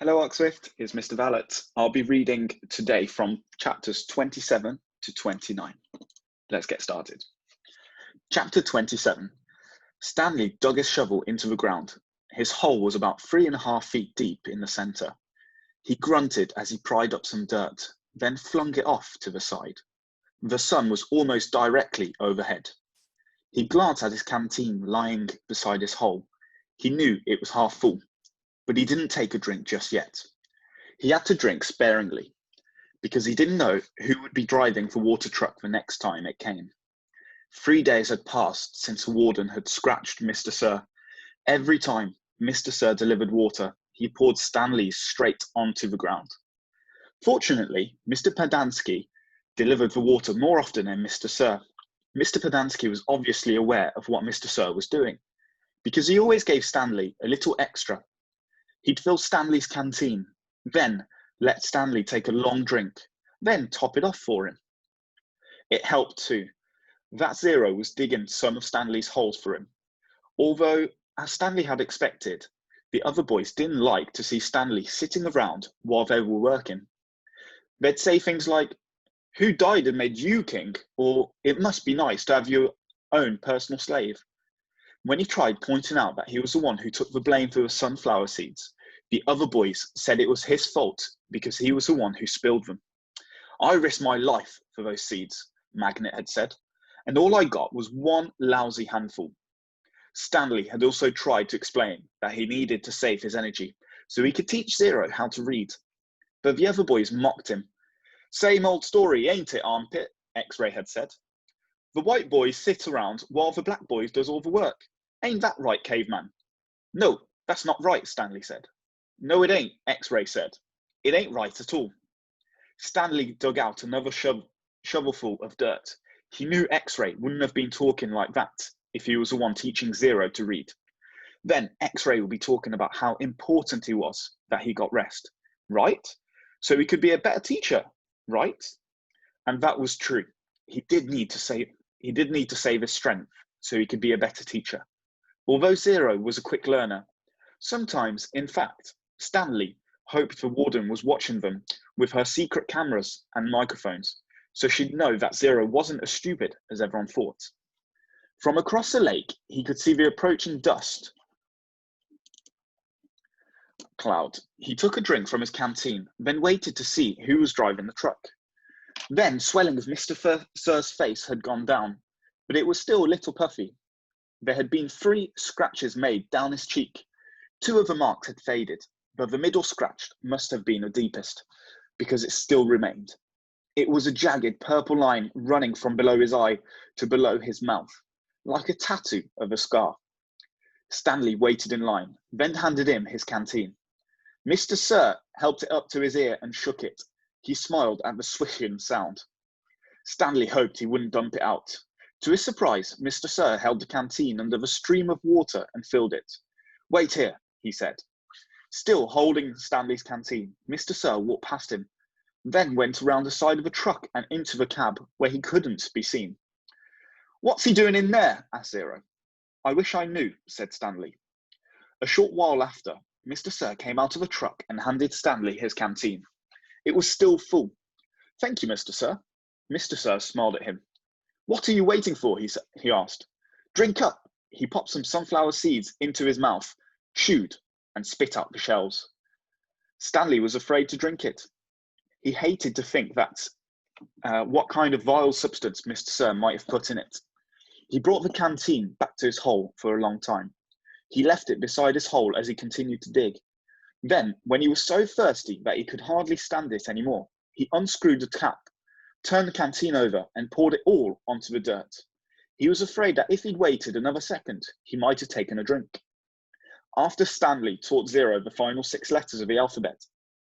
Hello, Oxswift. It's Mr Vallat. I'll be reading today from chapters 27 to 29. Let's get started. Chapter 27. Stanley dug his shovel into the ground. His hole was about 3.5 feet deep in the centre. He grunted as he pried up some dirt, then flung it off to the side. The sun was almost directly overhead. He glanced at his canteen lying beside his hole. He knew it was half full, but he didn't take a drink just yet. He had to drink sparingly, because he didn't know who would be driving the water truck the next time it came. 3 days had passed since the warden had scratched Mr Sir. Every time Mr Sir delivered water, he poured Stanley's straight onto the ground. Fortunately, Mr Pedansky delivered the water more often than Mr Sir. Mr Pedansky was obviously aware of what Mr Sir was doing, because he always gave Stanley a little extra. He'd fill Stanley's canteen, then let Stanley take a long drink, then top it off for him. It helped too that Zero was digging some of Stanley's holes for him. Although, as Stanley had expected, the other boys didn't like to see Stanley sitting around while they were working. They'd say things like, "Who died and made you king?" Or, "It must be nice to have your own personal slave." When he tried pointing out that he was the one who took the blame for the sunflower seeds, the other boys said it was his fault because he was the one who spilled them. "I risked my life for those seeds," Magnet had said, "and all I got was one lousy handful." Stanley had also tried to explain that he needed to save his energy so he could teach Zero how to read. But the other boys mocked him. "Same old story, ain't it, Armpit?" X-Ray had said. "The white boys sit around while the black boys does all the work. Ain't that right, caveman?" "No, that's not right," Stanley said. "No, it ain't," X-Ray said. "It ain't right at all." Stanley dug out another shovelful of dirt. He knew X-Ray wouldn't have been talking like that if he was the one teaching Zero to read. Then X-Ray would be talking about how important he was that he got rest, right? So he could be a better teacher, right? And that was true. He did need to save his strength so he could be a better teacher. Although Zero was a quick learner, sometimes, in fact, Stanley hoped the warden was watching them with her secret cameras and microphones, so she'd know that Zero wasn't as stupid as everyone thought. From across the lake, he could see the approaching dust cloud. He took a drink from his canteen, then waited to see who was driving the truck. Then swelling of Mr. Sir's face had gone down, but it was still a little puffy. There had been 3 scratches made down his cheek. 2 of the marks had faded, but the middle scratch must have been the deepest, because it still remained. It was a jagged purple line running from below his eye to below his mouth, like a tattoo of a scar. Stanley waited in line, then handed him his canteen. Mr. Sir helped it up to his ear and shook it. He smiled at the swishing sound. Stanley hoped he wouldn't dump it out. To his surprise, Mr. Sir held the canteen under the stream of water and filled it. "Wait here," he said. Still holding Stanley's canteen, Mr. Sir walked past him, then went around the side of the truck and into the cab where he couldn't be seen. "What's he doing in there?" asked Zero. "I wish I knew," said Stanley. A short while after, Mr. Sir came out of the truck and handed Stanley his canteen. It was still full. "Thank you, Mr. Sir." Mr. Sir smiled at him. "What are you waiting for?" he asked. "Drink up." He popped some sunflower seeds into his mouth, chewed, and spit out the shells. Stanley was afraid to drink it. He hated to think that what kind of vile substance Mr. Sir might have put in it. He brought the canteen back to his hole for a long time. He left it beside his hole as he continued to dig. Then, when he was so thirsty that he could hardly stand it anymore, he unscrewed the tap, turned the canteen over, and poured it all onto the dirt. He was afraid that if he'd waited another second, he might have taken a drink. After Stanley taught Zero the final 6 letters of the alphabet,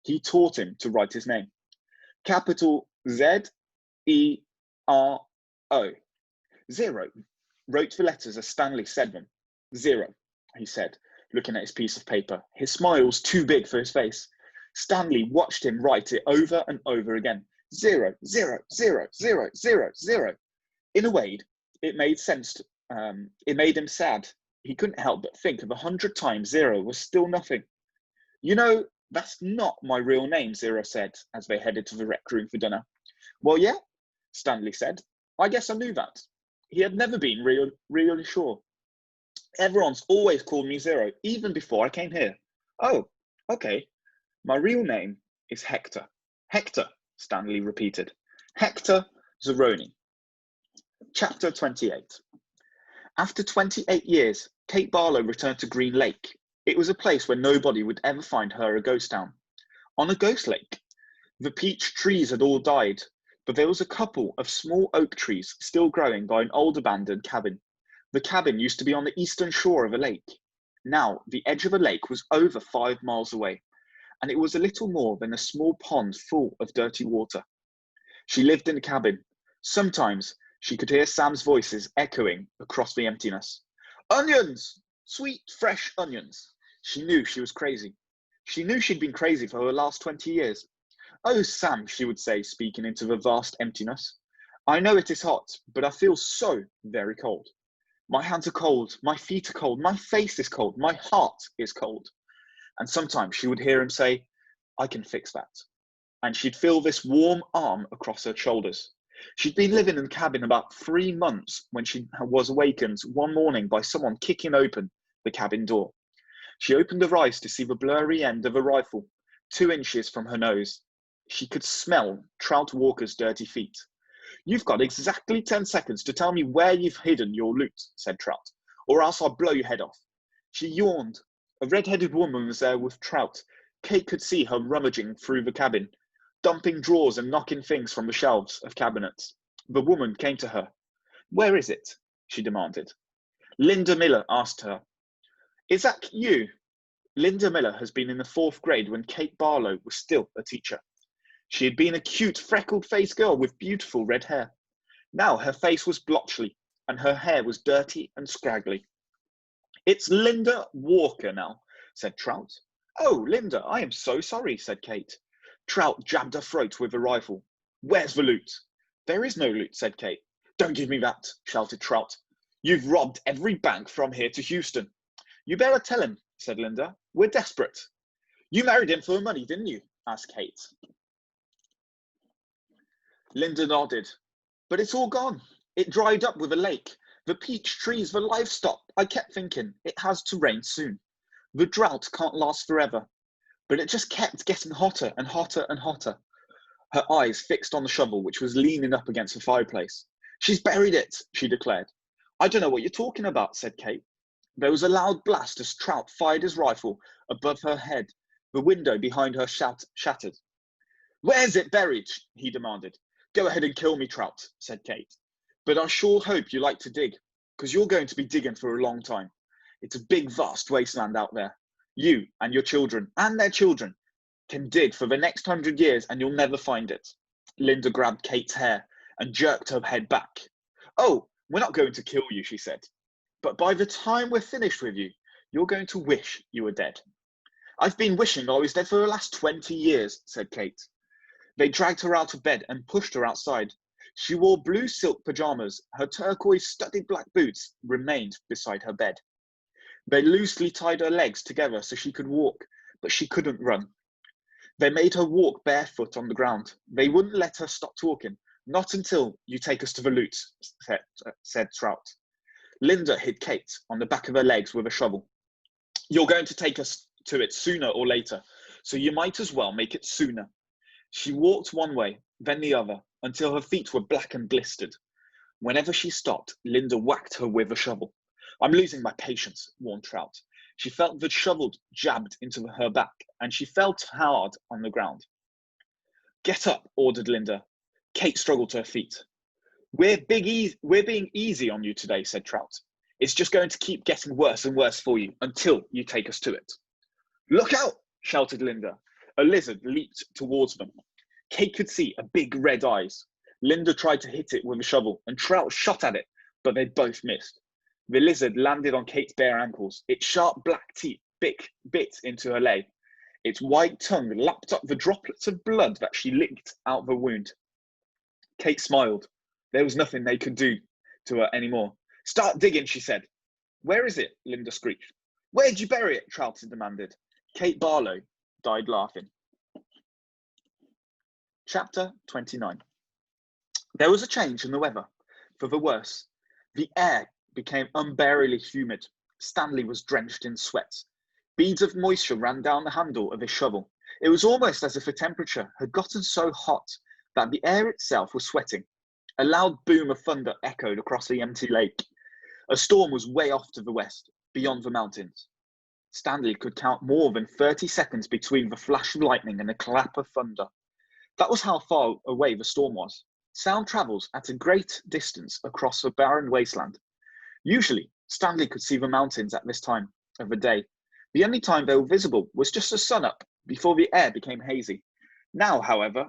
he taught him to write his name. Capital Z-E-R-O. Zero wrote the letters as Stanley said them. "Zero," he said, looking at his piece of paper. His smile was too big for his face. Stanley watched him write it over and over again. 0, 0, 0, 0, 0, 0. In a way, it made sense. It made him sad. He couldn't help but think of 100 times 0 was still nothing. "You know, That's not my real name, Zero said as they headed to the rec room for dinner. Well, yeah, Stanley said. I guess I knew that. He had never been really sure. Everyone's always called me Zero, even before I came here. Oh, okay. My real name is Hector. Hector, Stanley repeated. Hector Zeroni. Chapter 28. After 28 years, Kate Barlow returned to Green Lake. It was a place where nobody would ever find her a ghost town. On a ghost lake, the peach trees had all died, but there was a couple of small oak trees still growing by an old abandoned cabin. The cabin used to be on the eastern shore of a lake. Now, the edge of the lake was over 5 miles away, and it was a little more than a small pond full of dirty water. She lived in the cabin. Sometimes she could hear Sam's voices echoing across the emptiness. Onions! Sweet, fresh onions! She knew she was crazy. She knew she'd been crazy for the last 20 years. Oh, Sam, she would say, speaking into the vast emptiness. I know it is hot, but I feel so very cold. My hands are cold, my feet are cold, my face is cold, my heart is cold. And sometimes she would hear him say, I can fix that. And she'd feel this warm arm across her shoulders. She'd been living in the cabin about 3 months when she was awakened one morning by someone kicking open the cabin door. She opened her eyes to see the blurry end of a rifle, 2 inches from her nose. She could smell Trout Walker's dirty feet. You've got exactly 10 seconds to tell me where you've hidden your loot, said Trout, or else I'll blow your head off. She yawned. A red-headed woman was there with Trout. Kate could see her rummaging through the cabin, dumping drawers and knocking things from the shelves of cabinets. The woman came to her. Where is it? She demanded. Linda Miller asked her. Is that you? Linda Miller has been in the 4th grade when Kate Barlow was still a teacher. She had been a cute, freckled-faced girl with beautiful red hair. Now her face was blotchy, and her hair was dirty and scraggly. It's Linda Walker now, said Trout. Oh, Linda, I am so sorry, said Kate. Trout jabbed her throat with a rifle. Where's the loot? There is no loot, said Kate. Don't give me that, shouted Trout. You've robbed every bank from here to Houston. You better tell him, said Linda. We're desperate. You married him for the money, didn't you? Asked Kate. Linda nodded. But it's all gone. It dried up with a lake. The peach trees, the livestock. I kept thinking, it has to rain soon. The drought can't last forever. But it just kept getting hotter and hotter and hotter. Her eyes fixed on the shovel, which was leaning up against the fireplace. She's buried it, she declared. I don't know what you're talking about, said Kate. There was a loud blast as Trout fired his rifle above her head. The window behind her shattered. Where's it buried? He demanded. Go ahead and kill me, Trout, said Kate. But I sure hope you like to dig, because you're going to be digging for a long time. It's a big, vast wasteland out there. You and your children and their children can dig for the next 100 years and you'll never find it. Linda grabbed Kate's hair and jerked her head back. Oh, we're not going to kill you, she said. But by the time we're finished with you, you're going to wish you were dead. I've been wishing I was dead for the last 20 years, said Kate. They dragged her out of bed and pushed her outside. She wore blue silk pajamas. Her turquoise studded black boots remained beside her bed. They loosely tied her legs together so she could walk, but she couldn't run. They made her walk barefoot on the ground. They wouldn't let her stop talking. Not until you take us to the loot, said Trout. Linda hit Kate on the back of her legs with a shovel. You're going to take us to it sooner or later, so you might as well make it sooner. She walked one way, then the other, until her feet were black and blistered. Whenever she stopped, Linda whacked her with a shovel. I'm losing my patience, warned Trout. She felt the shovel jabbed into her back, and she felt hard on the ground. Get up, ordered Linda. Kate struggled to her feet. We're being easy on you today, said Trout. It's just going to keep getting worse and worse for you until you take us to it. Look out, shouted Linda. A lizard leaped towards them. Kate could see a big red eyes. Linda tried to hit it with a shovel, and Trout shot at it, but they both missed. The lizard landed on Kate's bare ankles. Its sharp black teeth bit into her leg. Its white tongue lapped up the droplets of blood that she licked out the wound. Kate smiled. There was nothing they could do to her anymore. Start digging, she said. Where is it? Linda screeched. Where'd you bury it? Trout demanded. Kate Barlow, died laughing. Chapter 29. There was a change in the weather, for the worse. The air became unbearably humid. Stanley was drenched in sweat. Beads of moisture ran down the handle of his shovel. It was almost as if the temperature had gotten so hot that the air itself was sweating. A loud boom of thunder echoed across the empty lake. A storm was way off to the west, beyond the mountains. Stanley could count more than 30 seconds between the flash of lightning and the clap of thunder. That was how far away the storm was. Sound travels at a great distance across a barren wasteland. Usually, Stanley could see the mountains at this time of the day. The only time they were visible was just the sun up before the air became hazy. Now, however,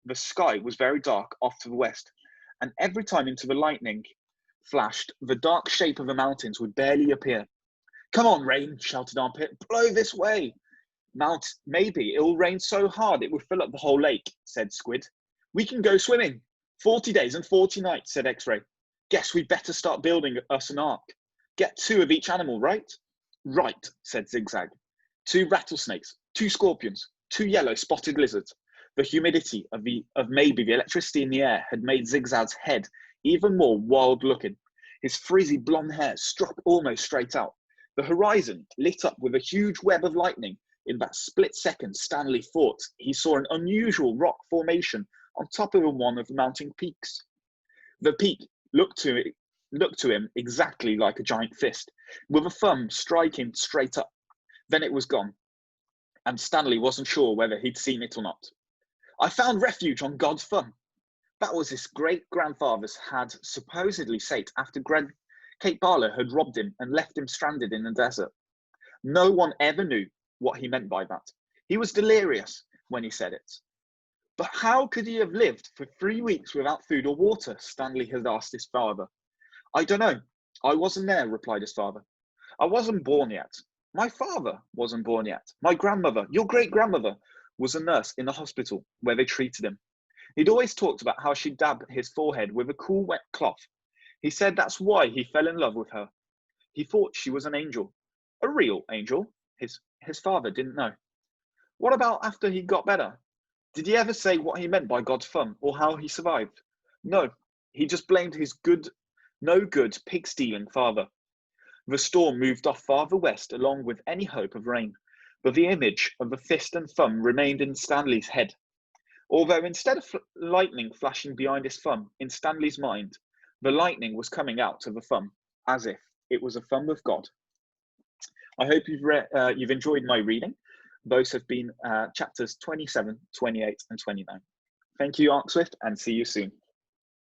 the sky was very dark off to the west, and every time into the lightning flashed, the dark shape of the mountains would barely appear. "Come on, rain," shouted Armpit. "Blow this way." "Maybe it will rain so hard it will fill up the whole lake," said Squid. "We can go swimming." 40 days and 40 nights, said X-Ray. "Guess we'd better start building us an ark. Get 2 of each animal, right?" "Right," said Zigzag. 2 rattlesnakes, 2 scorpions, 2 yellow spotted lizards. The humidity of maybe the electricity in the air had made Zigzag's head even more wild looking. His frizzy blonde hair struck almost straight out. The horizon lit up with a huge web of lightning. In that split second, Stanley thought he saw an unusual rock formation on top of one of the mountain peaks. The peak looked to him exactly like a giant fist, with a thumb striking straight up. Then it was gone, and Stanley wasn't sure whether he'd seen it or not. "I found refuge on God's thumb." That was his great-grandfather's had supposedly said after Kate Barlow had robbed him and left him stranded in the desert. No one ever knew what he meant by that. He was delirious when he said it. "But how could he have lived for 3 weeks without food or water?" Stanley had asked his father. "I don't know. I wasn't there," replied his father. "I wasn't born yet. My father wasn't born yet. My grandmother, your great-grandmother, was a nurse in the hospital where they treated him. He'd always talked about how she dabbed his forehead with a cool wet cloth. He said that's why he fell in love with her. He thought she was an angel. A real angel." His father didn't know. "What about after he got better? Did he ever say what he meant by God's thumb or how he survived?" "No, he just blamed his no good pig-stealing father." The storm moved off farther west along with any hope of rain, but the image of the fist and thumb remained in Stanley's head. Although instead of lightning flashing behind his thumb, in Stanley's mind, the lightning was coming out of the thumb, as if it was a thumb of God. I hope you've enjoyed my reading. Those have been chapters 27, 28, and 29. Thank you, Arc Swift, and see you soon.